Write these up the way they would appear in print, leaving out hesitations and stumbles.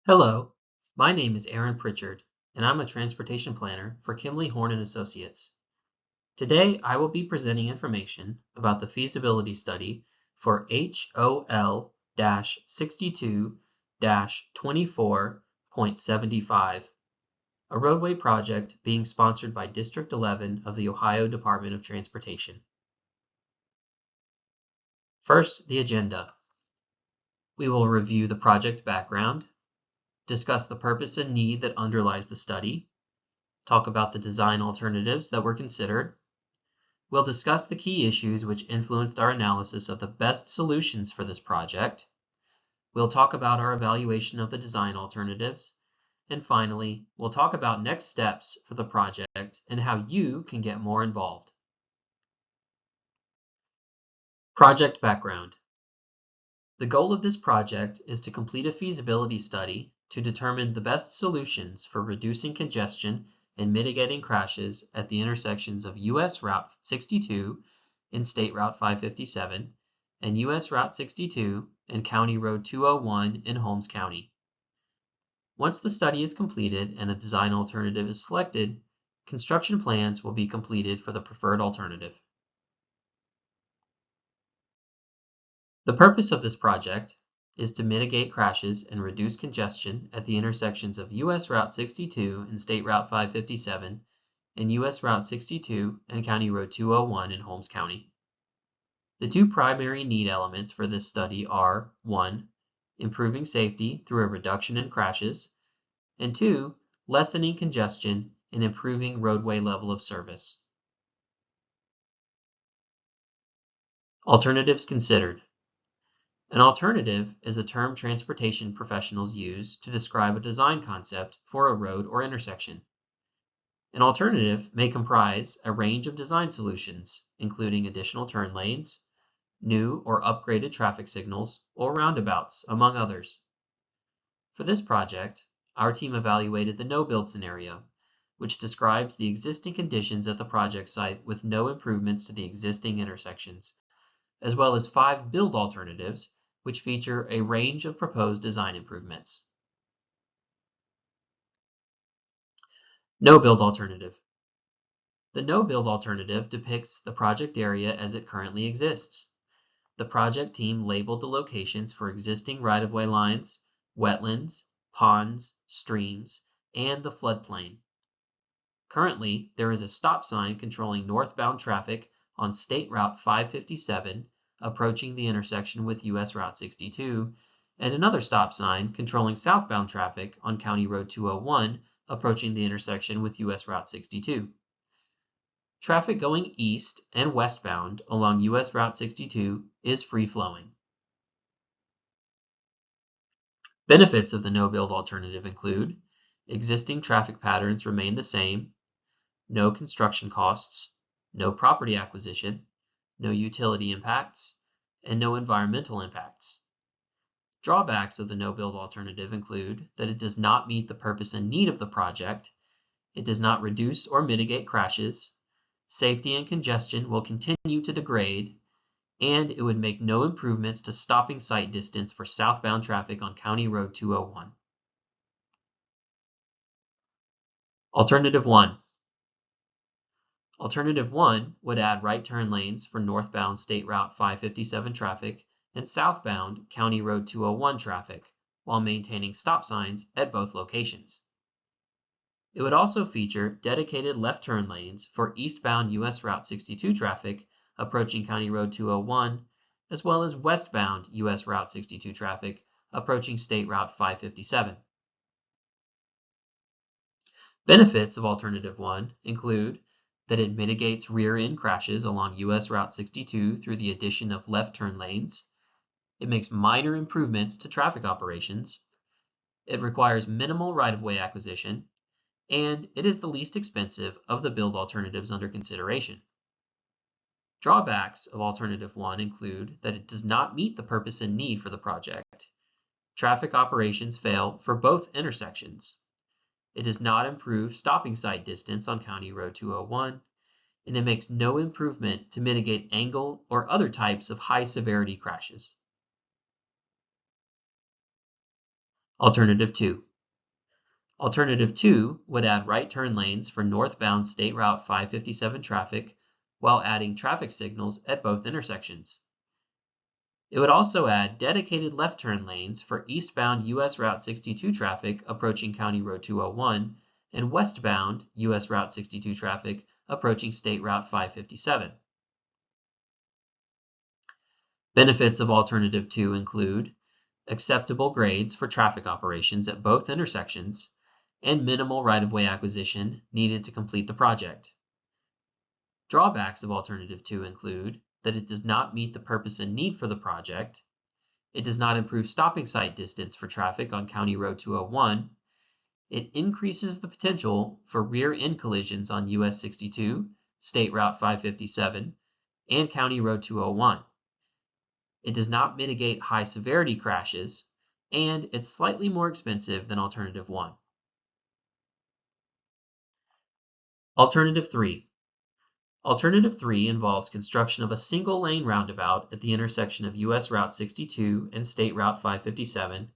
Hello, my name is Aaron Pritchard, and I'm a transportation planner for Kimley-Horn and Associates. Today, I will be presenting information about the feasibility study for HOL-62-24.75, a roadway project being sponsored by District 11 of the Ohio Department of Transportation. First, the agenda. We will review the project background, discuss the purpose and need that underlies the study, talk about the design alternatives that were considered. We'll discuss the key issues which influenced our analysis of the best solutions for this project. We'll talk about our evaluation of the design alternatives. And finally, we'll talk about next steps for the project and how you can get more involved. Project background. The goal of this project is to complete a feasibility study to determine the best solutions for reducing congestion and mitigating crashes at the intersections of US Route 62 and State Route 557 and US Route 62 and County Road 201 in Holmes County. Once the study is completed and a design alternative is selected, construction plans will be completed for the preferred alternative. The purpose of this project is to mitigate crashes and reduce congestion at the intersections of US Route 62 and State Route 557 and US Route 62 and County Road 201 in Holmes County. The two primary need elements for this study are 1. Improving safety through a reduction in crashes, and 2. Lessening congestion and improving roadway level of service. Alternatives considered. An alternative is a term transportation professionals use to describe a design concept for a road or intersection. An alternative may comprise a range of design solutions, including additional turn lanes, new or upgraded traffic signals, or roundabouts, among others. For this project, our team evaluated the no-build scenario, which describes the existing conditions at the project site with no improvements to the existing intersections, as well as 5 build alternatives, which feature a range of proposed design improvements. No-build alternative. The no-build alternative depicts the project area as it currently exists. The project team labeled the locations for existing right-of-way lines, wetlands, ponds, streams, and the floodplain. Currently, there is a stop sign controlling northbound traffic on State Route 557 approaching the intersection with US Route 62, and another stop sign controlling southbound traffic on County Road 201 approaching the intersection with US Route 62. Traffic going east and westbound along US Route 62 is free-flowing. Benefits of the no-build alternative include existing traffic patterns remain the same, no construction costs, no property acquisition, no utility impacts, and no environmental impacts. Drawbacks of the no-build alternative include that it does not meet the purpose and need of the project, it does not reduce or mitigate crashes, safety and congestion will continue to degrade, and it would make no improvements to stopping sight distance for southbound traffic on County Road 201. Alternative 1. Alternative 1 would add right turn lanes for northbound State Route 557 traffic and southbound County Road 201 traffic, while maintaining stop signs at both locations. It would also feature dedicated left turn lanes for eastbound US Route 62 traffic approaching County Road 201, as well as westbound US Route 62 traffic approaching State Route 557. Benefits of Alternative 1 include that it mitigates rear-end crashes along US Route 62 through the addition of left turn lanes. It makes minor improvements to traffic operations. It requires minimal right-of-way acquisition, and it is the least expensive of the build alternatives under consideration. Drawbacks of Alternative 1 include that it does not meet the purpose and need for the project. Traffic operations fail for both intersections. It does not improve stopping sight distance on County Road 201, and it makes no improvement to mitigate angle or other types of high-severity crashes. Alternative 2. Alternative 2 would add right turn lanes for northbound State Route 557 traffic while adding traffic signals at both intersections. It would also add dedicated left turn lanes for eastbound US Route 62 traffic approaching County Road 201 and westbound US Route 62 traffic approaching State Route 557. Benefits of Alternative 2 include acceptable grades for traffic operations at both intersections and minimal right-of-way acquisition needed to complete the project. Drawbacks of Alternative 2 include that it does not meet the purpose and need for the project, it does not improve stopping site distance for traffic on County Road 201, it increases the potential for rear-end collisions on US 62, State Route 557, and County Road 201. It does not mitigate high-severity crashes, and it's slightly more expensive than Alternative 1. Alternative 3. Alternative 3 involves construction of a single-lane roundabout at the intersection of US Route 62 and State Route 557,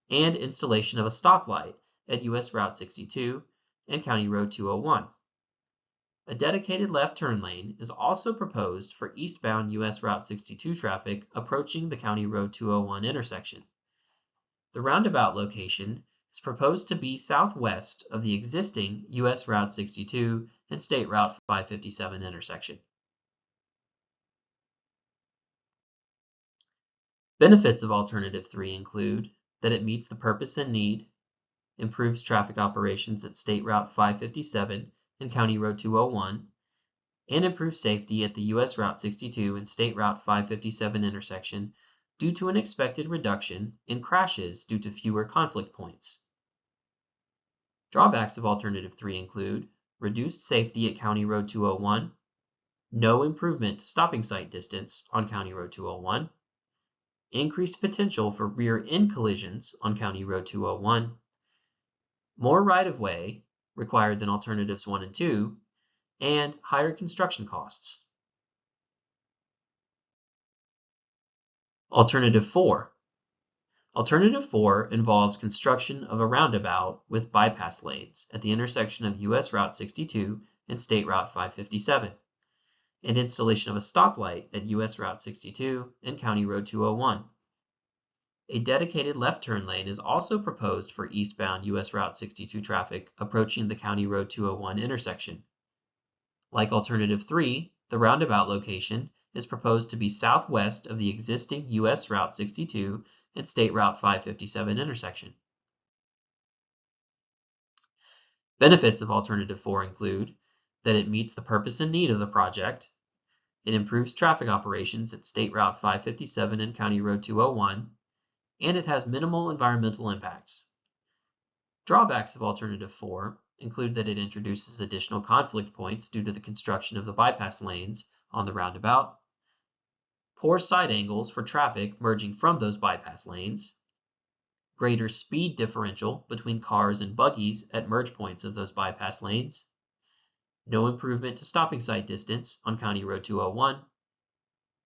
and installation of a stoplight at US Route 62 and County Road 201. A dedicated left turn lane is also proposed for eastbound US Route 62 traffic approaching the County Road 201 intersection. The roundabout location is proposed to be southwest of the existing US Route 62 and State Route 557 intersection. Benefits of Alternative 3 include that it meets the purpose and need, improves traffic operations at State Route 557 and County Road 201, and improves safety at the US Route 62 and State Route 557 intersection due to an expected reduction in crashes due to fewer conflict points. Drawbacks of Alternative 3 include reduced safety at County Road 201, no improvement to stopping site distance on County Road 201, increased potential for rear-end collisions on County Road 201, more right-of-way required than Alternatives 1 and 2, and higher construction costs. Alternative 4. Alternative 4 involves construction of a roundabout with bypass lanes at the intersection of US Route 62 and State Route 557, and installation of a stoplight at US Route 62 and County Road 201. A dedicated left turn lane is also proposed for eastbound US Route 62 traffic approaching the County Road 201 intersection. Like Alternative 3, the roundabout location is proposed to be southwest of the existing US Route 62 and State Route 557 intersection. Benefits of Alternative 4 include that it meets the purpose and need of the project, it improves traffic operations at State Route 557 and County Road 201, and it has minimal environmental impacts. Drawbacks of Alternative 4 include that it introduces additional conflict points due to the construction of the bypass lanes on the roundabout, poor side angles for traffic merging from those bypass lanes, greater speed differential between cars and buggies at merge points of those bypass lanes, no improvement to stopping site distance on County Road 201,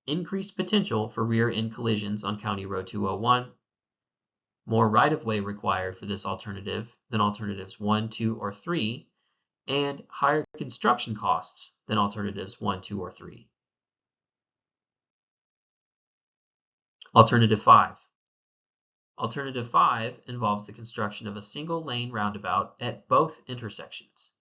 increased potential for rear-end collisions on County Road 201, more right-of-way required for this alternative than Alternatives 1, 2, or 3, and higher construction costs than Alternatives 1, 2, or 3. Alternative 5. Alternative 5 involves the construction of a single-lane roundabout at both intersections.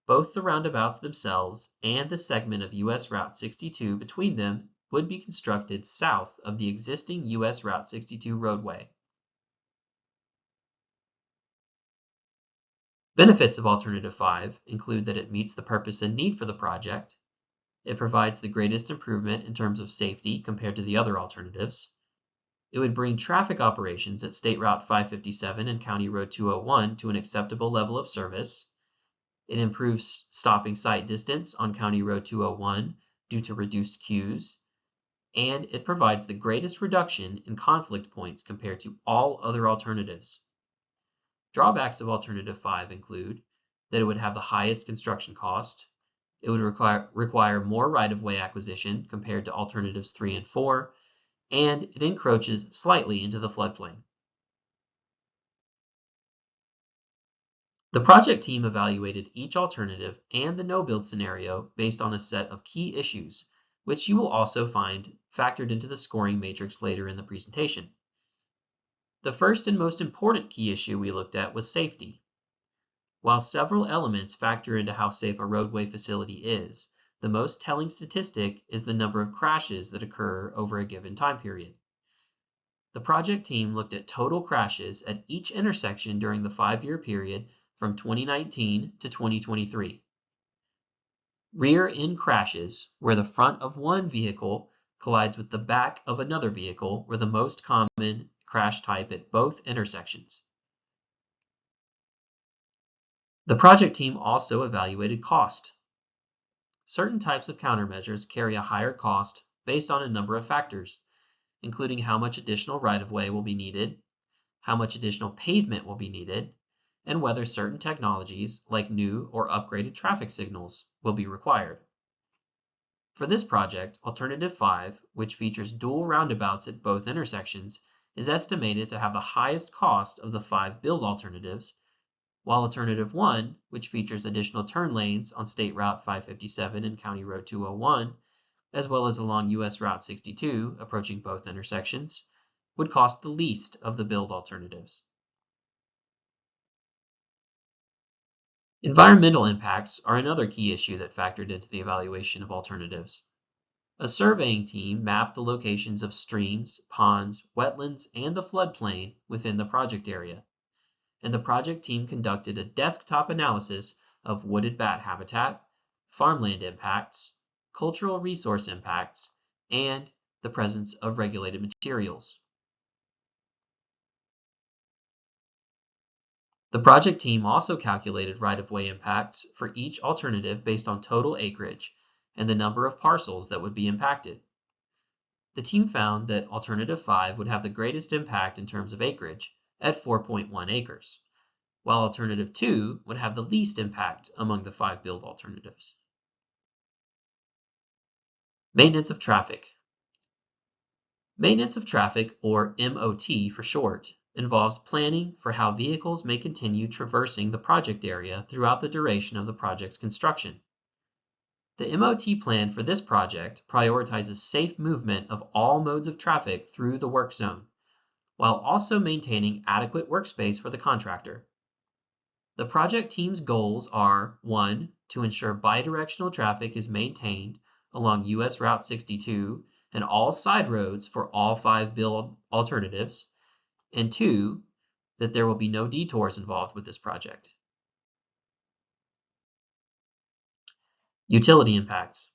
Both the roundabouts themselves and the segment of US Route 62 between them would be constructed south of the existing US Route 62 roadway. Benefits of Alternative 5 include that it meets the purpose and need for the project, it provides the greatest improvement in terms of safety compared to the other alternatives, it would bring traffic operations at State Route 557 and County Road 201 to an acceptable level of service, it improves stopping site distance on County Road 201 due to reduced queues, and it provides the greatest reduction in conflict points compared to all other alternatives. Drawbacks of Alternative 5 include that it would have the highest construction cost, it would require more right-of-way acquisition compared to Alternatives 3 and 4, and it encroaches slightly into the floodplain. The project team evaluated each alternative and the no-build scenario based on a set of key issues, which you will also find factored into the scoring matrix later in the presentation. The first and most important key issue we looked at was safety. While several elements factor into how safe a roadway facility is, the most telling statistic is the number of crashes that occur over a given time period. The project team looked at total crashes at each intersection during the 5-year period from 2019 to 2023. Rear-end crashes, where the front of one vehicle collides with the back of another vehicle, were the most common crash type at both intersections. The project team also evaluated cost. Certain types of countermeasures carry a higher cost based on a number of factors, including how much additional right-of-way will be needed, how much additional pavement will be needed, and whether certain technologies, like new or upgraded traffic signals, will be required. For this project, Alternative 5, which features dual roundabouts at both intersections, is estimated to have the highest cost of the 5 build alternatives, while Alternative 1, which features additional turn lanes on State Route 557 and County Road 201, as well as along US Route 62 approaching both intersections, would cost the least of the build alternatives. Environmental impacts are another key issue that factored into the evaluation of alternatives. A surveying team mapped the locations of streams, ponds, wetlands, and the floodplain within the project area, and the project team conducted a desktop analysis of wooded bat habitat, farmland impacts, cultural resource impacts, and the presence of regulated materials. The project team also calculated right-of-way impacts for each alternative based on total acreage and the number of parcels that would be impacted. The team found that Alternative 5 would have the greatest impact in terms of acreage at 4.1 acres, while Alternative 2 would have the least impact among the 5 build alternatives. Maintenance of traffic. Maintenance of traffic, or MOT for short, involves planning for how vehicles may continue traversing the project area throughout the duration of the project's construction. The MOT plan for this project prioritizes safe movement of all modes of traffic through the work zone, while also maintaining adequate workspace for the contractor. The project team's goals are 1. To ensure bidirectional traffic is maintained along US Route 62 and all side roads for all 5 build alternatives, and 2. That there will be no detours involved with this project. Utility impacts.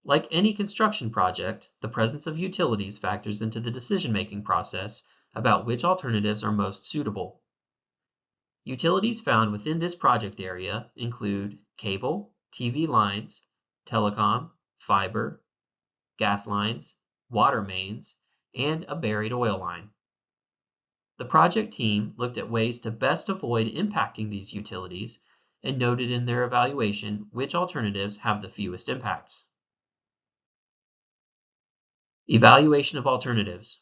Like any construction project, the presence of utilities factors into the decision-making process about which alternatives are most suitable. Utilities found within this project area include cable, TV lines, telecom, fiber, gas lines, water mains, and a buried oil line. The project team looked at ways to best avoid impacting these utilities and noted in their evaluation which alternatives have the fewest impacts. Evaluation of alternatives.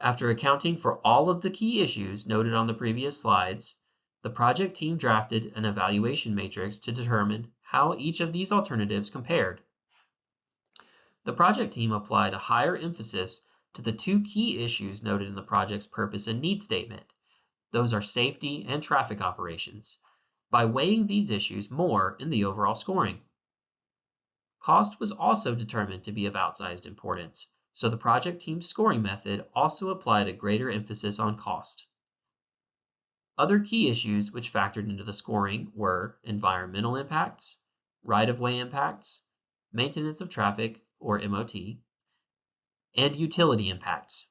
After accounting for all of the key issues noted on the previous slides, the project team drafted an evaluation matrix to determine how each of these alternatives compared. The project team applied a higher emphasis to the 2 key issues noted in the project's purpose and need statement. Those are safety and traffic operations, by weighing these issues more in the overall scoring. Cost was also determined to be of outsized importance, so the project team's scoring method also applied a greater emphasis on cost. Other key issues which factored into the scoring were environmental impacts, right-of-way impacts, maintenance of traffic, or MOT, and utility impacts.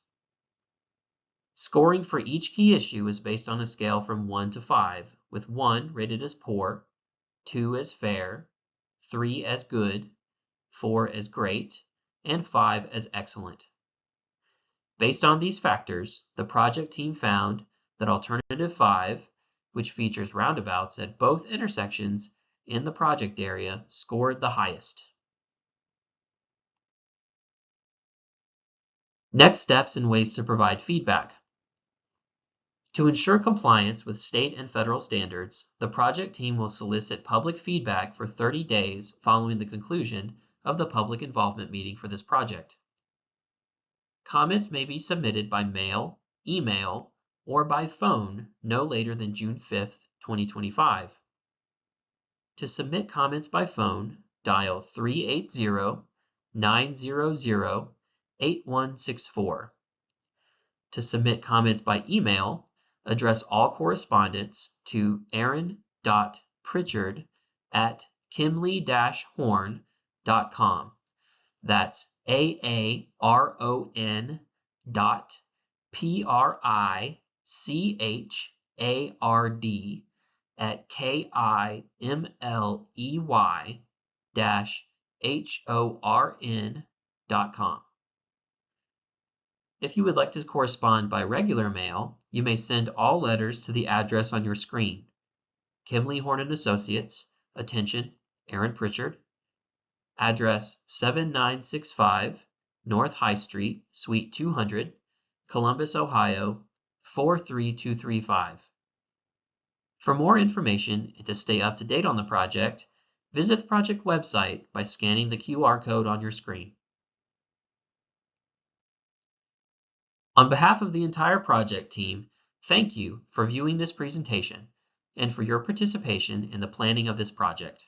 Scoring for each key issue is based on a scale from 1 to 5, with 1 rated as poor, 2 as fair, 3 as good, 4 as great, and 5 as excellent. Based on these factors, the project team found that Alternative 5, which features roundabouts at both intersections in the project area, scored the highest. Next steps and ways to provide feedback. To ensure compliance with state and federal standards, the project team will solicit public feedback for 30 days following the conclusion of the public involvement meeting for this project. Comments may be submitted by mail, email, or by phone no later than June 5th, 2025. To submit comments by phone, dial 380-900-8164. To submit comments by email, address all correspondence to aaron.pritchard@kimley-horn.com. That's AARON.PRICHARD@KIMLEY-HORN.com. If you would like to correspond by regular mail, you may send all letters to the address on your screen. Kimley-Horn and Associates, attention, Aaron Pritchard. Address 7965 North High Street, Suite 200, Columbus, Ohio 43235. For more information and to stay up to date on the project, visit the project website by scanning the QR code on your screen. On behalf of the entire project team, thank you for viewing this presentation and for your participation in the planning of this project.